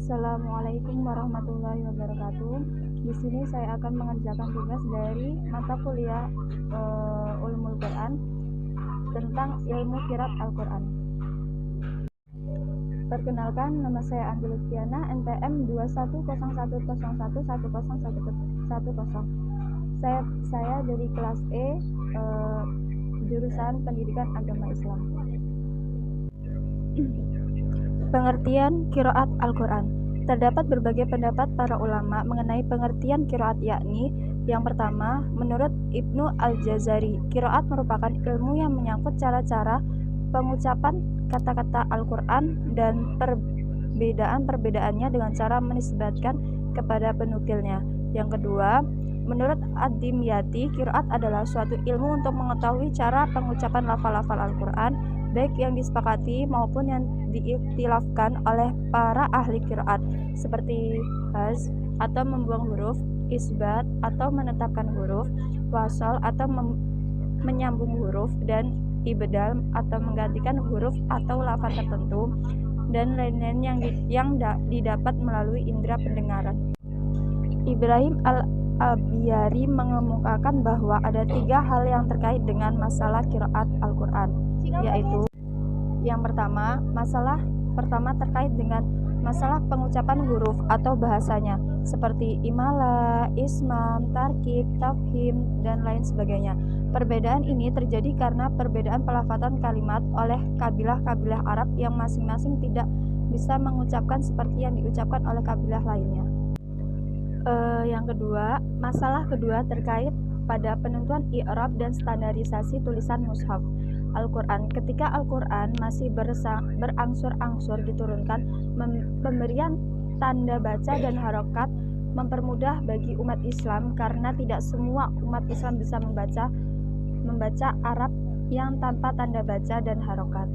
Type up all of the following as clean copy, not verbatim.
Assalamualaikum warahmatullahi wabarakatuh. Di sini saya akan mengerjakan tugas dari mata kuliah Ulumul Quran tentang ilmu qiraat Al-Quran. Perkenalkan, nama saya Andi Lutfiana, NPM 2101011010. Saya dari kelas E, jurusan Pendidikan Agama Islam. Pengertian qiraat Al-Quran. Terdapat berbagai pendapat para ulama mengenai pengertian qiraat, yakni yang pertama, menurut Ibnu Al-Jazari, qiraat merupakan ilmu yang menyangkut cara-cara pengucapan kata-kata Al-Quran dan perbedaan-perbedaannya dengan cara menisbatkan kepada penukilnya. Yang kedua, menurut Ad-Dimyati, qiraat adalah suatu ilmu untuk mengetahui cara pengucapan lafal-lafal Al-Quran, baik yang disepakati maupun yang diiktilafkan oleh para ahli qiraat, seperti haz atau membuang huruf, isbat atau menetapkan huruf, wasal atau menyambung huruf, dan ibdal atau menggantikan huruf atau lafaz tertentu, dan lain-lain yang didapat melalui indera pendengaran. Ibrahim Al-Abiyari mengemukakan bahwa ada 3 hal yang terkait dengan masalah qiraat Al-Quran, yaitu yang pertama, pertama terkait dengan masalah pengucapan huruf atau bahasanya, seperti imala, ismam, tarkib, tafhim, dan lain sebagainya. Perbedaan ini terjadi karena perbedaan pelafatan kalimat oleh kabilah-kabilah Arab yang masing-masing tidak bisa mengucapkan seperti yang diucapkan oleh kabilah lainnya. Yang kedua, masalah kedua terkait pada penentuan i'rab dan standarisasi tulisan mushaf Al-Quran. Ketika Al-Quran masih berangsur-angsur diturunkan, pemberian tanda baca dan harokat mempermudah bagi umat Islam karena tidak semua umat Islam bisa membaca Arab yang tanpa tanda baca dan harokat.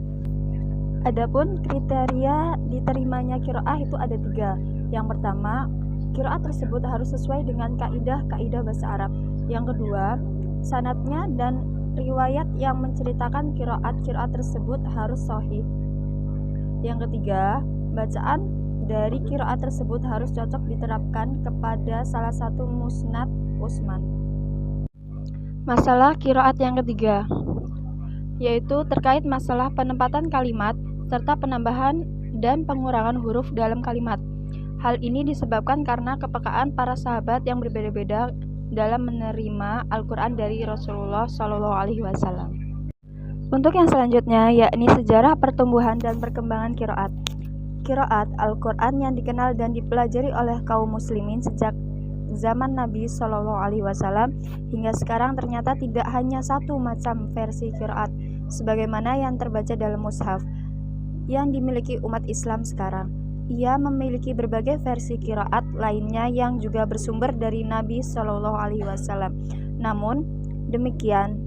Adapun kriteria diterimanya qiraah itu ada 3. Yang pertama, qiraat tersebut harus sesuai dengan kaidah-kaidah bahasa Arab. Yang kedua, sanadnya dan riwayat yang menceritakan qiraat tersebut harus sahih. Yang ketiga, bacaan dari qiraat tersebut harus cocok diterapkan kepada salah satu musnad Utsman. Masalah qiraat yang ketiga, yaitu terkait masalah penempatan kalimat serta penambahan dan pengurangan huruf dalam kalimat. Hal ini disebabkan karena kepekaan para sahabat yang berbeda-beda dalam menerima Al-Quran dari Rasulullah SAW. Untuk yang selanjutnya, yakni sejarah pertumbuhan dan perkembangan qiraat. Qiraat Al-Quran yang dikenal dan dipelajari oleh kaum muslimin sejak zaman Nabi SAW hingga sekarang ternyata tidak hanya satu macam versi qiraat, sebagaimana yang terbaca dalam mushaf yang dimiliki umat Islam sekarang. Ia memiliki berbagai versi qiraat lainnya yang juga bersumber dari Nabi SAW. Namun demikian,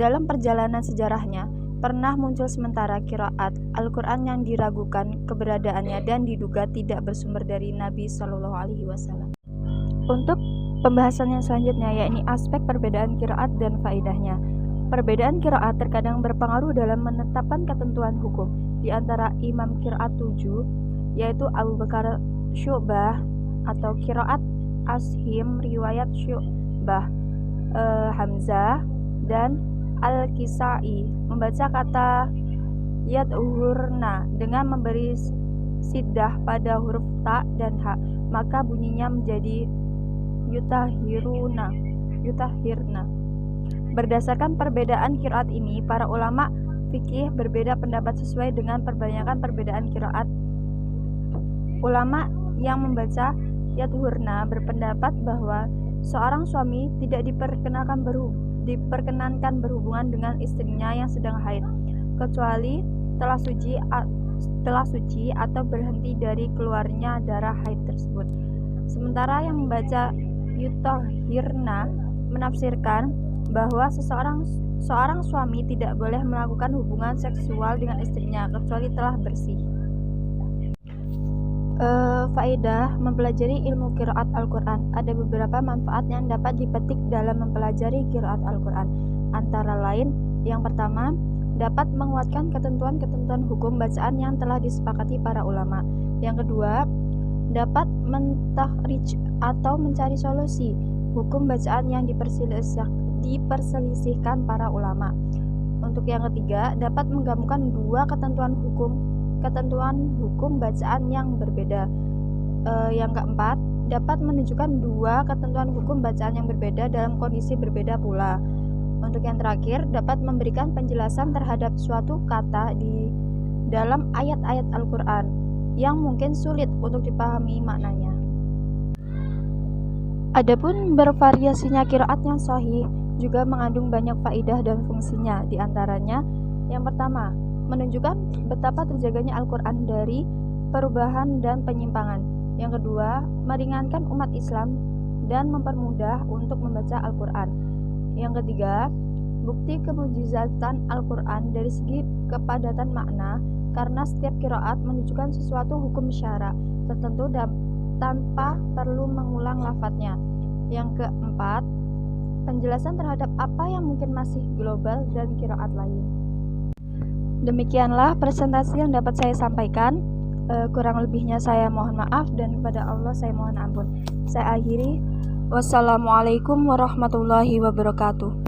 dalam perjalanan sejarahnya pernah muncul sementara qiraat Al-Quran yang diragukan keberadaannya dan diduga tidak bersumber dari Nabi SAW. Untuk pembahasan yang selanjutnya, yakni aspek perbedaan qiraat dan faedahnya. Perbedaan qiraat terkadang berpengaruh dalam menetapkan ketentuan hukum. Di antara imam qiraat 7 yaitu Abu Bakar Syu'bah atau qiraat Ashim riwayat Syu'bah, Hamzah dan Al-Kisai membaca kata yadhurna dengan memberi siddah pada huruf ta dan ha, maka bunyinya menjadi yutahhirna. Berdasarkan perbedaan qiraat ini, para ulama fikih berbeda pendapat sesuai dengan perbedaan qiraat. Ulama yang membaca yadhurna berpendapat bahwa seorang suami tidak diperkenankan berhubungan dengan istrinya yang sedang haid, kecuali telah suci atau berhenti dari keluarnya darah haid tersebut. Sementara yang membaca yutahhirna menafsirkan bahwa seorang suami tidak boleh melakukan hubungan seksual dengan istrinya kecuali telah bersih. Faedah mempelajari ilmu qiraat Al-Quran. Ada beberapa manfaat yang dapat dipetik dalam mempelajari qiraat Al-Quran. Antara lain, yang pertama, dapat menguatkan ketentuan-ketentuan hukum bacaan yang telah disepakati para ulama. Yang kedua, dapat mentakhrij atau mencari solusi hukum bacaan yang diperselisihkan para ulama. Untuk yang ketiga, dapat menggabungkan dua ketentuan hukum bacaan yang berbeda. Yang keempat, dapat menunjukkan dua ketentuan hukum bacaan yang berbeda dalam kondisi berbeda pula. Untuk yang terakhir, dapat memberikan penjelasan terhadap suatu kata di dalam ayat-ayat Al-Quran yang mungkin sulit untuk dipahami maknanya. Adapun bervariasinya qiraat yang sahih juga mengandung banyak faidah dan fungsinya. Di antaranya, yang pertama, menunjukkan betapa terjaganya Al-Quran dari perubahan dan penyimpangan. Yang kedua, meringankan umat Islam dan mempermudah untuk membaca Al-Quran. Yang ketiga, bukti kemujizatan Al-Quran dari segi kepadatan makna, karena setiap qiraat menunjukkan sesuatu hukum syara tertentu tanpa perlu mengulang lafadznya. Yang keempat, penjelasan terhadap apa yang mungkin masih global dan qiraat lain. Demikianlah presentasi yang dapat saya sampaikan. Kurang lebihnya saya mohon maaf, dan kepada Allah saya mohon ampun. Saya akhiri. Wassalamualaikum warahmatullahi wabarakatuh.